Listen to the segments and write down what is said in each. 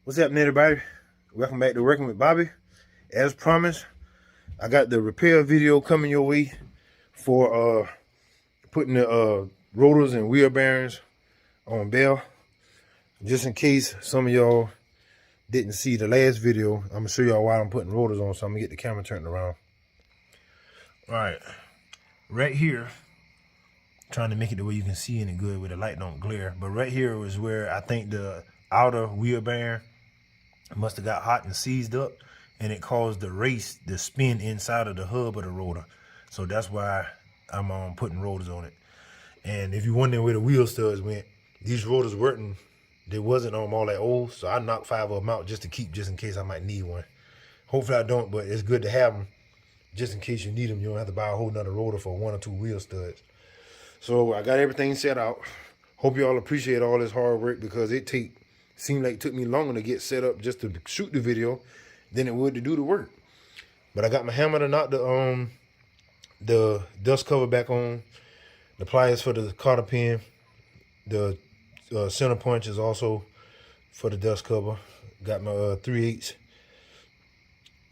What's happening, everybody? Welcome back to Working with Bobby. As promised, I got the repair video coming your way for putting the rotors and wheel bearings on bell. Just in case some of y'all didn't see the last video, I'm gonna show y'all why I'm putting rotors on, so I'm gonna get the camera turned around. All right here, trying to make it the way you can see any good where the light don't glare, but right here was where I think the outer wheel bearing must have got hot and seized up, and it caused the spin inside of the hub of the rotor. So that's why I'm putting rotors on it. And if you're wondering where the wheel studs went, these rotors weren't, they wasn't all that old, so I knocked 5 of them out just to keep, just in case I might need one. Hopefully I don't, but it's good to have them just in case you need them. You don't have to buy a whole nother rotor for 1 or 2 wheel studs. So I got everything set out. Hope y'all appreciate all this hard work, because seemed like it took me longer to get set up just to shoot the video than it would to do the work. But I got my hammer to knock the dust cover back on, the pliers for the cotter pin, the center punch is also for the dust cover. Got my 3/8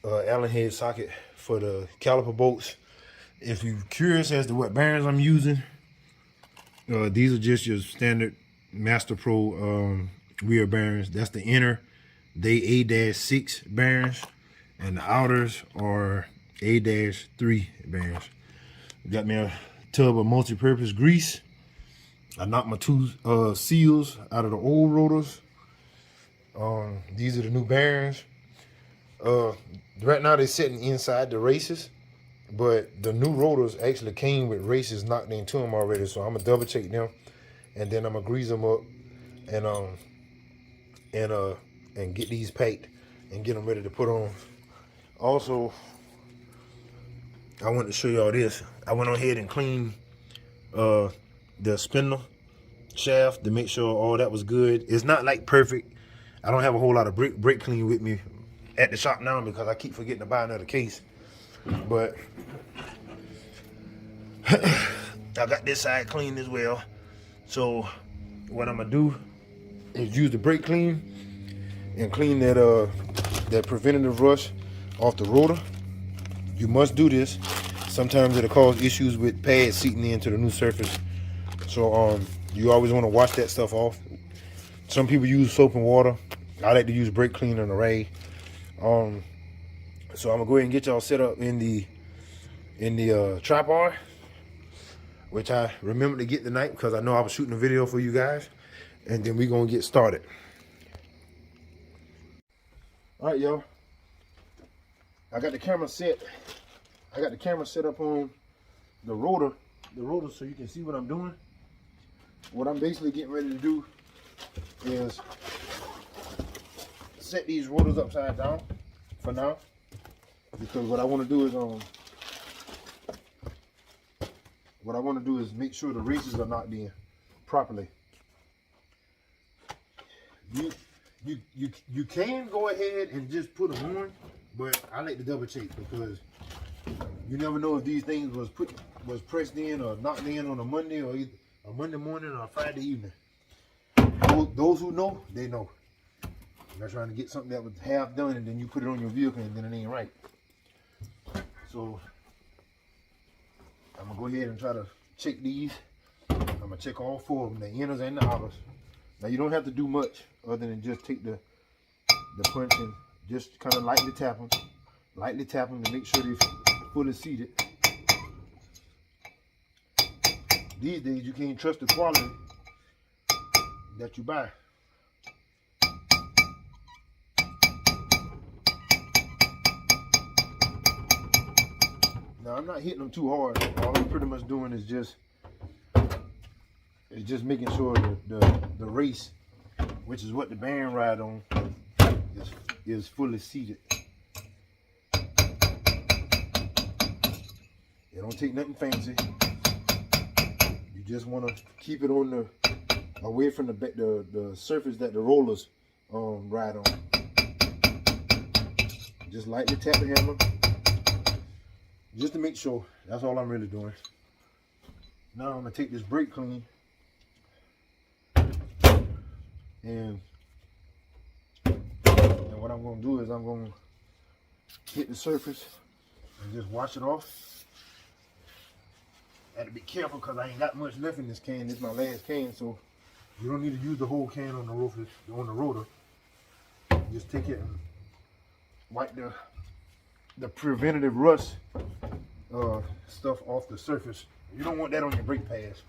Allen head socket for the caliper bolts. If you're curious as to what bearings I'm using, these are just your standard Master Pro wheel bearings. That's the inner, they A-6 bearings, and the outers are A-3 bearings. Got me a tub of multi-purpose grease. I knocked my 2 seals out of the old rotors. These are the new bearings. Right now they're sitting inside the races, but the new rotors actually came with races knocked into them already, so I'm gonna double check them, and then I'm gonna grease them up and get these packed and get them ready to put on. Also, I wanted to show y'all this. I went on ahead and cleaned the spindle shaft to make sure all that was good. It's not like perfect. I don't have a whole lot of brake clean with me at the shop now because I keep forgetting to buy another case. But I got this side clean as well. So what I'm gonna do is use the brake clean and clean that preventative rust off the rotor. You must do this. Sometimes it'll cause issues with pads seating into the new surface. So you always want to wash that stuff off. Some people use soap and water. I like to use brake cleaner and a rag. So I'm gonna go ahead and get y'all set up in the tripod, which I remembered to get tonight because I know I was shooting a video for you guys, and then we're gonna get started. All right, y'all. I got the camera set. I got the camera set up on the rotor, so you can see what I'm doing. What I'm basically getting ready to do is set these rotors upside down for now, because what I want to do is make sure the races are knocked in properly. You can go ahead and just put them on, but I like to double check because you never know if these things was pressed in or knocked in on a Monday, or either a Monday morning or a Friday evening. Those who know, they know. You're not trying to get something that was half done and then you put it on your vehicle and then it ain't right. So I'm gonna go ahead and try to check these. I'm gonna check all 4 of them, the inners and the outers. Now you don't have to do much other than just take the punch and just kind of lightly tap them to make sure they're fully seated. These days you can't trust the quality that you buy. Now I'm not hitting them too hard. All I'm pretty much doing is just making sure that the race, which is what the bearing ride on, is fully seated. It don't take nothing fancy. You just want to keep it on away from the surface that the rollers ride on. Just lightly tap the hammer, just to make sure. That's all I'm really doing. Now I'm gonna take this brake clean and what I'm gonna do is I'm gonna hit the surface and just wash it off. I have to be careful because I ain't got much left in this can. This is my last can, so you don't need to use the whole can on the rotor. Just take it and wipe the preventative rust stuff off the surface. You don't want that on your brake pads.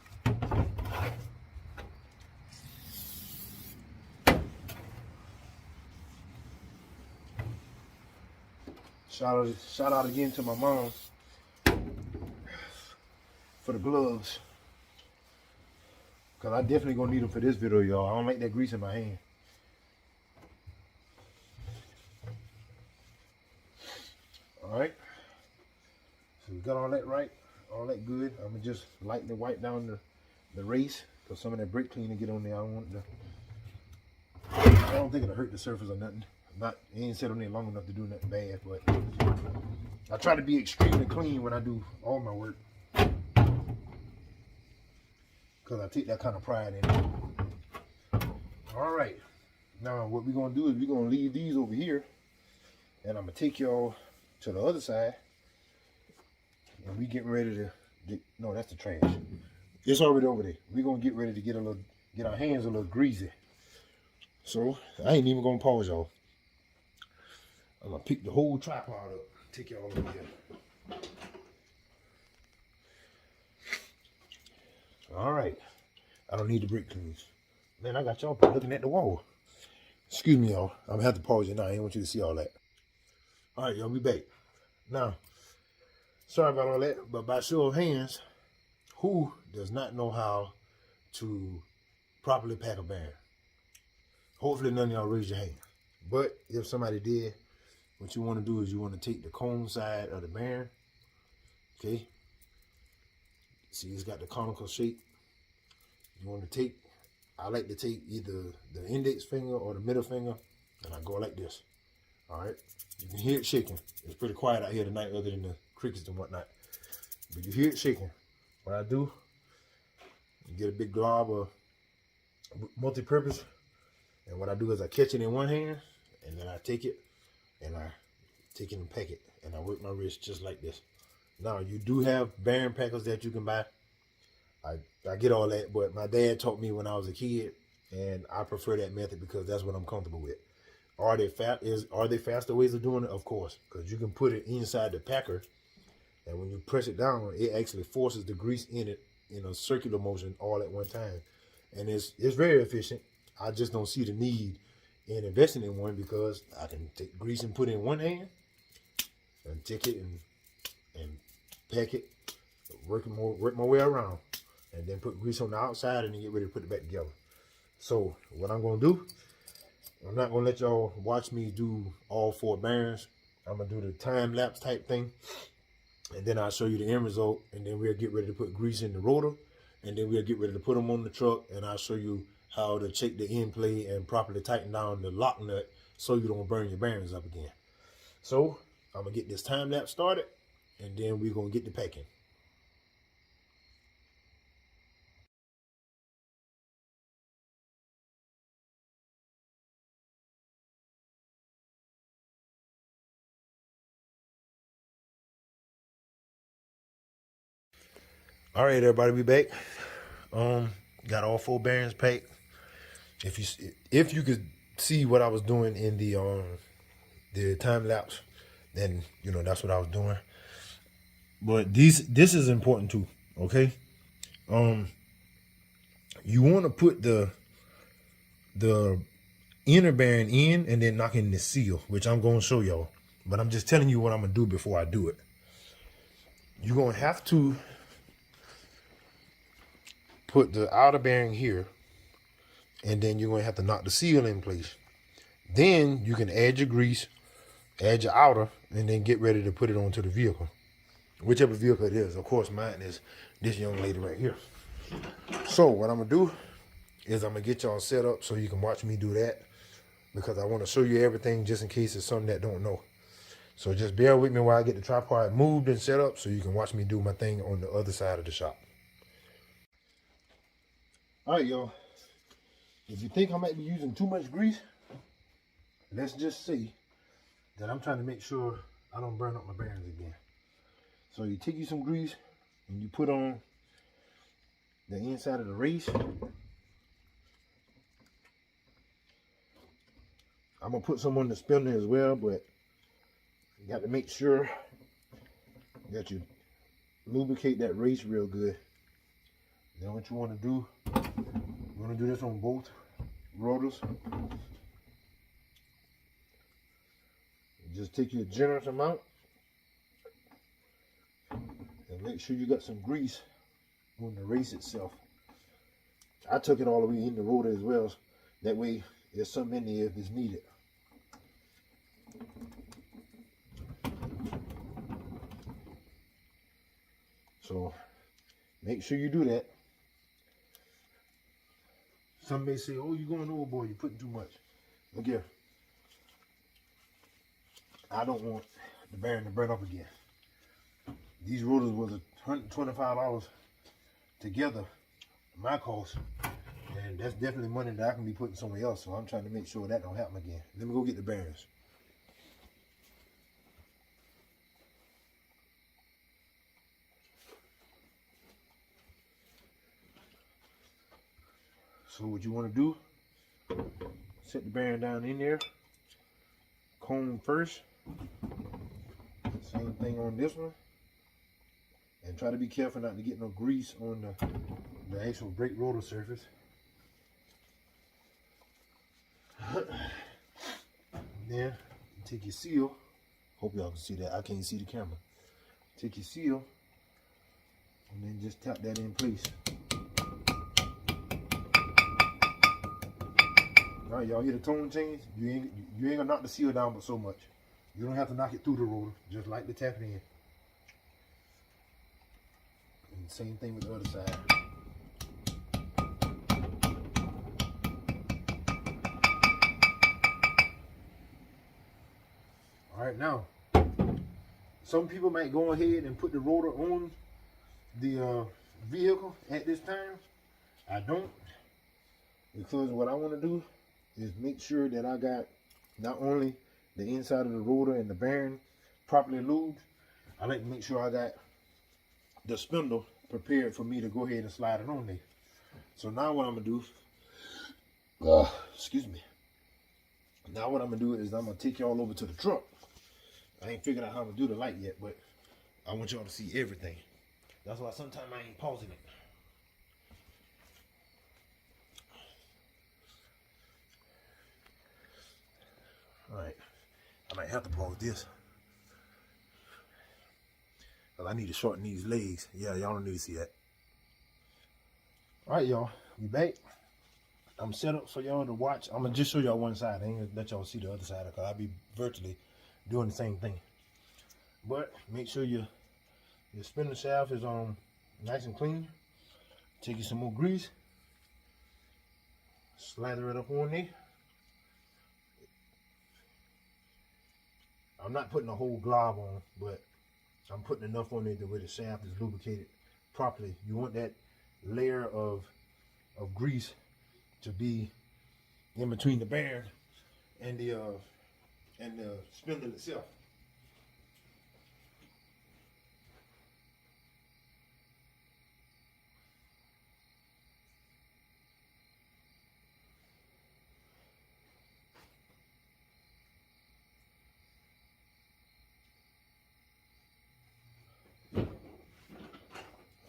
Shout out again to my mom for the gloves, because I definitely gonna need them for this video, y'all. I don't like that grease in my hand. All right, so we got all that right, all that good. I'm gonna just lightly wipe down the race, because some of that brake cleaner get on there. I don't think it'll hurt the surface or nothing. It ain't set on there long enough to do nothing bad, but I try to be extremely clean when I do all my work, because I take that kind of pride in it. All right, now what we're gonna do is we're gonna leave these over here, and I'm gonna take y'all to the other side, and we getting ready to no, that's the trash. It's already over there. We're gonna get ready to get our hands a little greasy. So I ain't even gonna pause y'all. I'm gonna pick the whole tripod up, take y'all over here. All right, I don't need the brake cleans. Man, I got y'all looking at the wall. Excuse me, y'all. I'm gonna have to pause you now. I didn't want you to see all that. All right, y'all, we back. Now, sorry about all that, but by show of hands, who does not know how to properly pack a bearing? Hopefully none of y'all raise your hand. But if somebody did, what you want to do is you want to take the cone side of the bearing, okay? See, it's got the conical shape. You want to take, I like to take either the index finger or the middle finger, and I go like this. All right, you can hear it shaking. It's pretty quiet out here tonight other than the crickets and whatnot. But you hear it shaking. What I do, you get a big glob of multi-purpose, and what I do is I catch it in one hand, and then I take it, and I take it and pack it, and I work my wrist just like this. Now, you do have bearing packers that you can buy. I get all that, but my dad taught me when I was a kid, and I prefer that method because that's what I'm comfortable with. Are there faster ways of doing it? Of course, because you can put it inside the packer, and when you press it down, it actually forces the grease in it in a circular motion all at one time, and it's very efficient. I just don't see the need in investing in one because I can take grease and put it in one hand, and take it and pack it, work my way around, and then put grease on the outside and then get ready to put it back together. So what I'm gonna do, I'm not gonna let y'all watch me do all 4 bearings. I'm gonna do the time lapse type thing, and then I'll show you the end result, and then we'll get ready to put grease in the rotor, and then we'll get ready to put them on the truck, and I'll show you how to check the end plate and properly tighten down the lock nut so you don't burn your bearings up again. So I'm gonna get this time lapse started, and then we're gonna get the packing. All right, everybody, we back. Got all 4 bearings packed. If you could see what I was doing in the time lapse, then you know that's what I was doing. But this is important too, okay? You want to put the inner bearing in and then knock in the seal, which I'm going to show y'all. But I'm just telling you what I'm going to do before I do it. You're going to have to put the outer bearing here, and then you're going to have to knock the seal in place. Then you can add your grease, add your outer, and then get ready to put it onto the vehicle. Whichever vehicle it is. Of course, mine is this young lady right here. So what I'm going to do is I'm going to get y'all set up so you can watch me do that, because I want to show you everything just in case it's something that don't know. So just bear with me while I get the tripod moved and set up so you can watch me do my thing on the other side of the shop. All right, y'all. If you think I might be using too much grease, let's just say that I'm trying to make sure I don't burn up my bearings again. So you take you some grease and you put on the inside of the race. I'm gonna put some on the spindle as well, but you got to make sure that you lubricate that race real good. Then what you want to do, you want to do this on both rotors. Just take you a generous amount and make sure you got some grease on the race itself. I took it all the way in the rotor as well. That way there's something in there if it's needed. So make sure you do that. Some may say, oh, you're going overboard, you're putting too much. Look here. I don't want the bearing to burn up again. These rotors was $125 together, my cost. And that's definitely money that I can be putting somewhere else. So I'm trying to make sure that don't happen again. Let me go get the bearings. So what you want to do, set the bearing down in there, comb first, same thing on this one, and try to be careful not to get no grease on the actual brake rotor surface. Then take your seal, hope y'all can see that, I can't see the camera. Take your seal, and then just tap that in place. All right, y'all hear the tone change? You ain't gonna knock the seal down but so much. You don't have to knock it through the rotor, just like the tap it in. And same thing with the other side. All right, now, some people might go ahead and put the rotor on the vehicle at this time. I don't, because what I want to do is make sure that I got not only the inside of the rotor and the bearing properly lubed, I like to make sure I got the spindle prepared for me to go ahead and slide it on there. So now what I'm gonna do, excuse me. Now what I'm gonna do is I'm gonna take y'all over to the truck. I ain't figured out how to do the light yet, but I want y'all to see everything. That's why sometimes I ain't pausing it. Alright, I might have to pause this. But I need to shorten these legs. Yeah, y'all don't need to see that. Alright, y'all, we back. I'm set up for y'all to watch. I'm gonna just show y'all one side. I ain't gonna let y'all see the other side because I'll be virtually doing the same thing. But make sure your spindle shaft is nice and clean. Take you some more grease. Slather it up on there. I'm not putting a whole glob on, but I'm putting enough on there to where the shaft is lubricated properly. You want that layer of grease to be in between the bearing and the spindle itself.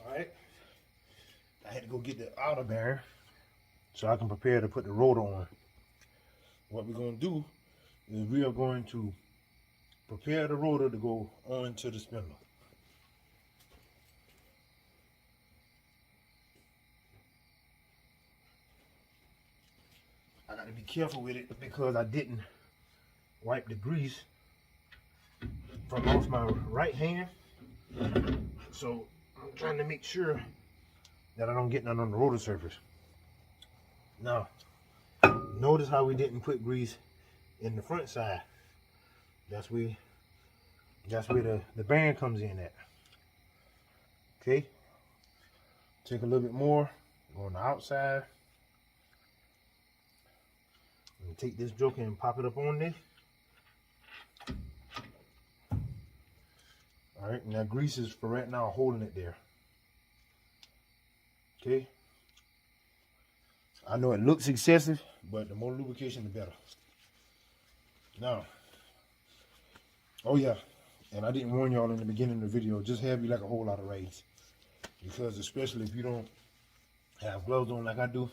Alright, I had to go get the outer bearing so I can prepare to put the rotor on. What we're going to do is we are going to prepare the rotor to go onto the spindle. I got to be careful with it because I didn't wipe the grease from off my right hand. So I'm trying to make sure that I don't get none on the rotor surface. Now, notice how we didn't put grease in the front side. That's where the bearing comes in at. Okay. Take a little bit more, go on the outside. And take this joker and pop it up on there. All right, now grease is for right now holding it there. Okay. I know it looks excessive, but the more lubrication, the better. Now, oh yeah, and I didn't warn y'all in the beginning of the video, just have you like a whole lot of rays. Because especially if you don't have gloves on like I do,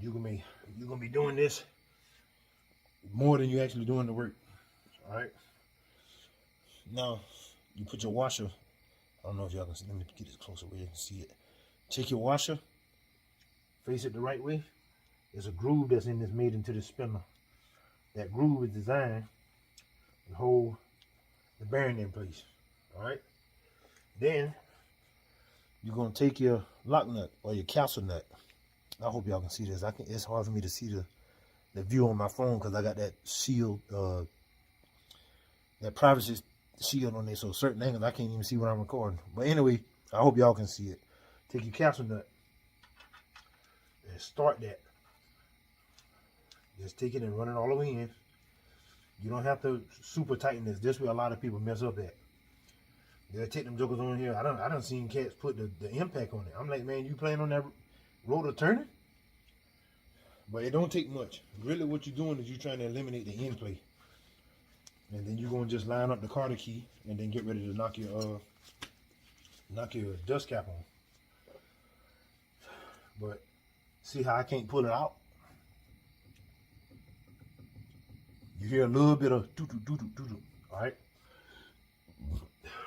you're gonna be doing this more than you actually doing the work. All right. Now, you put your washer. I don't know if y'all can see. Let me get this closer where you can see it. Take your washer, face it the right way. There's a groove that's in this made into the spindle. That groove is designed to hold the bearing in place. All right. Then you're gonna take your lock nut or your capsule nut. I hope y'all can see this. It's hard for me to see the view on my phone because I got that shield, that privacy shield on there. So certain angles I can't even see when I'm recording. But anyway, I hope y'all can see it. Take your capsule nut and start that. Just take it and run it all the way in. You don't have to super tighten this. This is where a lot of people mess up at. They'll take them jokers on here. I done seen cats put the impact on it. I'm like, man, you playing on that rotor turning? But it don't take much. Really what you're doing is you're trying to eliminate the end play. And then you're going to just line up the Carter key and then get ready to knock your dust cap on. But see how I can't pull it out? You hear a little bit of doo-doo. All right?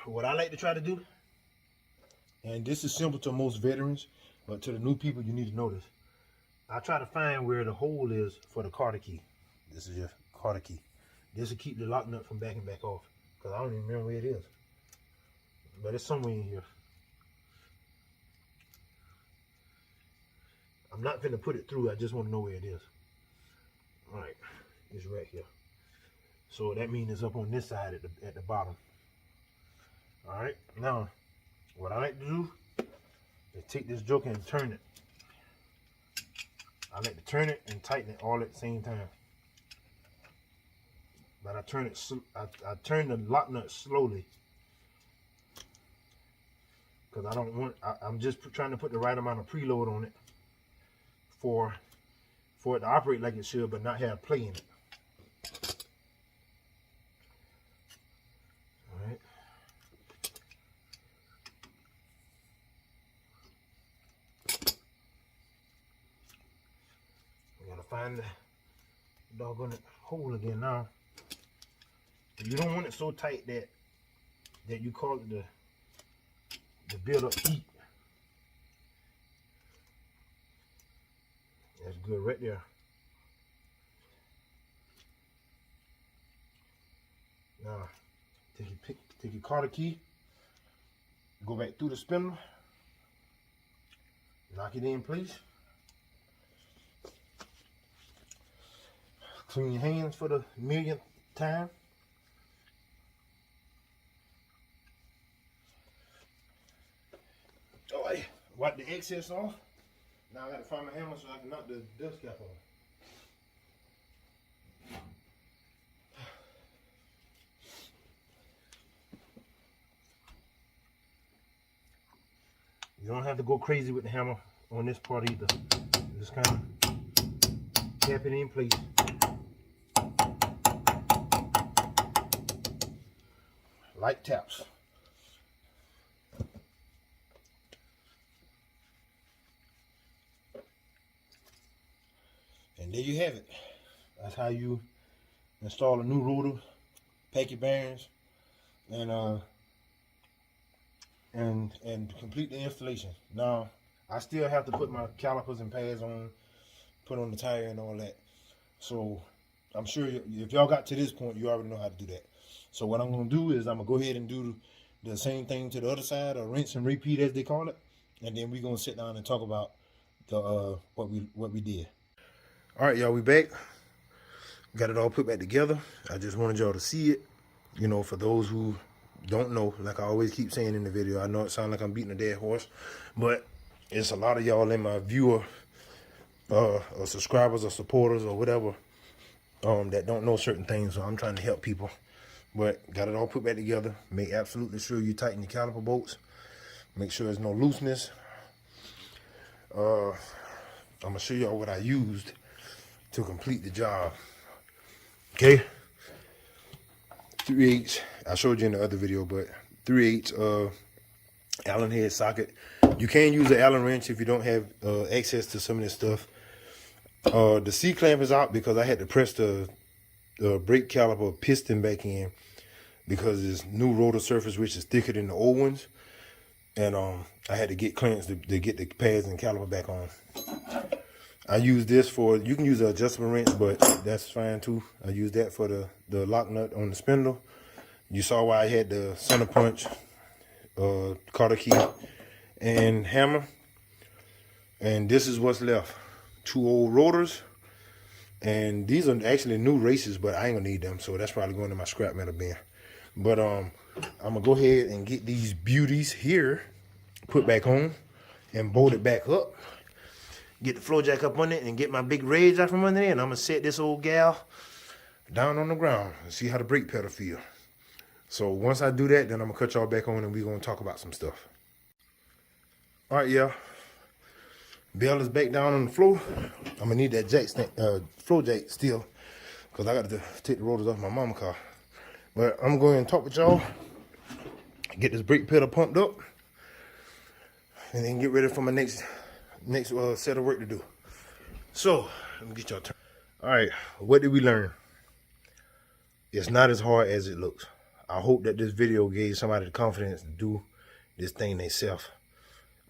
What I like to try to do, and this is simple to most veterans, but to the new people, you need to know this. I try to find where the hole is for the Carter key. This is your Carter key. This will keep the lock nut from backing back off, because I don't even remember where it is. But it's somewhere in here. I'm not going to put it through. I just want to know where it is. All right. It's right here. So that means it's up on this side at the bottom. All right. Now, what I like to do is take this joker and turn it. I like to turn it and tighten it all at the same time. But I turn it. I turn the lock nut slowly because I don't want. I'm just trying to put the right amount of preload on it for it to operate like it should, but not have play in it. All right. I gotta find the doggone hole again now. You don't want it so tight that you cause it to build up heat. That's good right there. Now, take your Carter key, go back through the spindle, lock it in place. Clean your hands for the millionth time. Oh, hey, wipe the excess off. Now I gotta find my hammer so I can knock the dust cap on. You don't have to go crazy with the hammer on this part either. Just kind of tap it in place. Light taps. And there you have it. That's how you install a new rotor, pack your bearings, and complete the installation. Now, I still have to put my calipers and pads on, put on the tire and all that. So I'm sure if y'all got to this point, you already know how to do that. So what I'm gonna do is I'm gonna go ahead and do the same thing to the other side, or rinse and repeat as they call it, and then we're gonna sit down and talk about the what we did. All right, y'all, we back. Got it all put back together. I just wanted y'all to see it. You know, for those who don't know, like I always keep saying in the video, I know it sounds like I'm beating a dead horse, but it's a lot of y'all in my viewer, or subscribers or supporters or whatever that don't know certain things, so I'm trying to help people. But got it all put back together. Make absolutely sure you tighten your caliper bolts. Make sure there's no looseness. I'm gonna show y'all what I used to complete the job. Okay, 3/8. I showed you in the other video, but 3/8 Allen head socket. You can use an Allen wrench if you don't have access to some of this stuff. The C clamp is out because I had to press the brake caliper piston back in because this new rotor surface, which is thicker than the old ones, and I had to get clearance to get the pads and caliper back on. I use this for, you can use an adjustable wrench, but that's fine too. I use that for the lock nut on the spindle. You saw why I had the center punch, Carter key, and hammer. And this is what's left. 2 old rotors. And these are actually new races, but I ain't gonna need them, so that's probably going to my scrap metal bin. But I'm gonna go ahead and get these beauties here put back on and bolt it back up. Get the floor jack up on it and get my big rage out from under there, and I'm gonna set this old gal down on the ground and see how the brake pedal feel. So once I do that, then I'm gonna cut y'all back on and we're gonna talk about some stuff. All right, yeah. Bell is back down on the floor. I'm gonna need that jack floor jack still, because I got to take the rotors off my mama car. But I'm going to talk with y'all, get this brake pedal pumped up, and then get ready for my next set of work to do. So let me get y'all turn. All right, what did we learn? It's not as hard as it looks. I hope that this video gave somebody the confidence to do this thing themselves.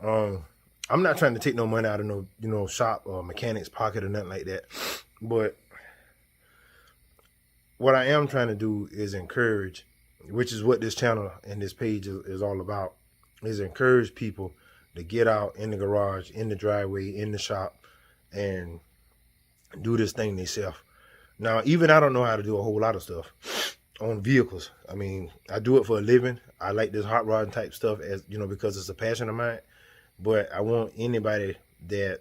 I'm not trying to take no money out of no shop or mechanic's pocket or nothing like that. But what I am trying to do is encourage, which is what this channel and this page is all about, is encourage people to get out in the garage, in the driveway, in the shop, and do this thing themselves. Now, even I don't know how to do a whole lot of stuff on vehicles. I mean, I do it for a living. I like this hot rod type stuff, as you know, because it's a passion of mine. But I want anybody that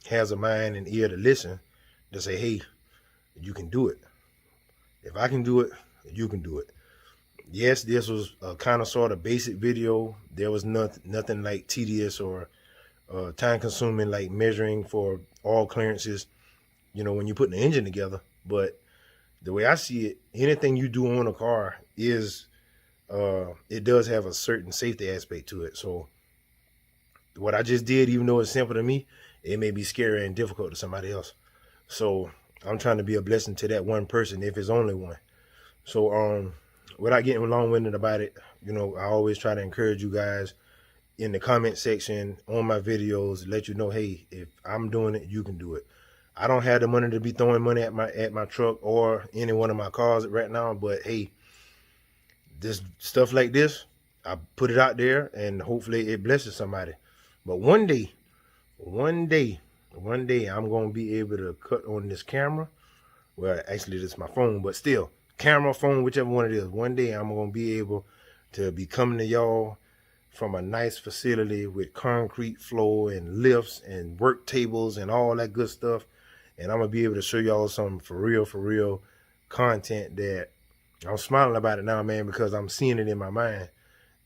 has a mind and ear to listen to say, hey, you can do it. If I can do it, you can do it. Yes, this was a kind of sort of basic video. There was nothing like tedious or time consuming, like measuring for all clearances, you know, when you're putting the engine together. But the way I see it, anything you do on a car is, it does have a certain safety aspect to it. So what I just did, even though it's simple to me, it may be scary and difficult to somebody else. So I'm trying to be a blessing to that one person, if it's only one. So without getting long-winded about it, you know, I always try to encourage you guys in the comment section on my videos, let you know, hey, if I'm doing it, you can do it. I don't have the money to be throwing money at my truck or any one of my cars right now, but hey, this stuff like this, I put it out there and hopefully it blesses somebody. But one day, I'm going to be able to cut on this camera. Well, actually, this is my phone, but still, camera, phone, whichever one it is. One day, I'm going to be able to be coming to y'all from a nice facility with concrete floor and lifts and work tables and all that good stuff. And I'm going to be able to show y'all some for real content that I'm smiling about it now, man, because I'm seeing it in my mind.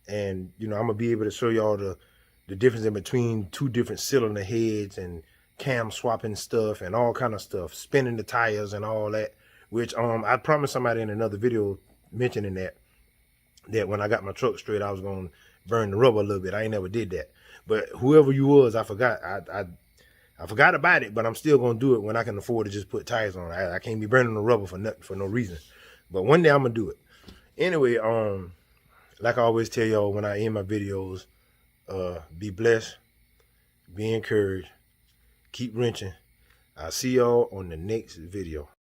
And, you know, I'm going to be able to show y'all the difference in between 2 different cylinder heads and cam swapping stuff and all kind of stuff, spinning the tires and all that, which I promised somebody in another video mentioning that when I got my truck straight, I was going to burn the rubber a little bit. I ain't never did that. But whoever you was, I forgot. I forgot about it, but I'm still going to do it when I can afford to just put tires on. I can't be burning the rubber for nothing, for no reason. But one day I'm going to do it. Anyway, like I always tell y'all when I end my videos, be blessed, be encouraged, keep wrenching. I'll see y'all on the next video.